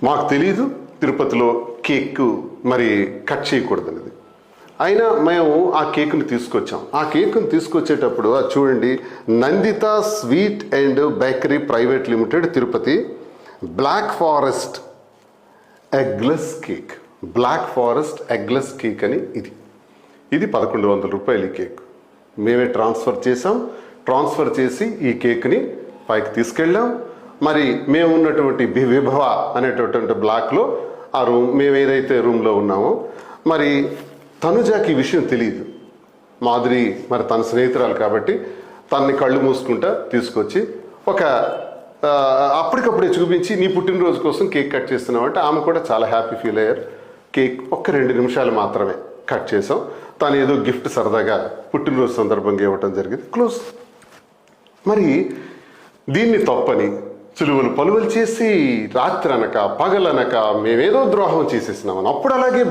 మాకు తెలీదు తిరుపతిలో కేక్ మరి కట్ చేయకూడదనేది. అయినా మేము ఆ కేక్ని తీసుకొచ్చాం. ఆ కేక్ని తీసుకొచ్చేటప్పుడు అది చూడండి, Nanditha sweet and bakery private limited Tirupati black forest eggless cake. Black forest eggless cake అని ఇది 1100 రూపాయలు ఈ కేక్. మేమే ట్రాన్స్ఫర్ చేసాం. ట్రాన్స్ఫర్ చేసి ఈ కేక్ని పైకి తీసుకెళ్ళాం. మరి మేము ఉన్నటువంటి విభవ అనేటటువంటి బ్లాక్లో ఆ రూమ్, మేము ఏదైతే రూమ్లో ఉన్నామో, మరి తనుజాకి ఈ విషయం తెలియదు. మాధురి మరి తన స్నేహితురాలు కాబట్టి తనని కళ్ళు మూసుకుంటా తీసుకొచ్చి అప్పటికప్పుడే చూపించి నీ పుట్టినరోజు కోసం కేక్ కట్ చేస్తున్నామంటే ఆమె కూడా చాలా హ్యాపీ ఫీల్ అయ్యారు. కేక్ 2 నిమిషాలు మాత్రమే కట్ చేసాం. తను ఏదో గిఫ్ట్ సరదాగా పుట్టినరోజు సందర్భంగా ఇవ్వటం జరిగింది. క్లోజ్. మరి దీన్ని తప్పని సులువులు పలువులు చేసి రాత్రి అనక పగలనక మేమేదో ద్రోహం చేసేసినామని అప్పుడు అలాగే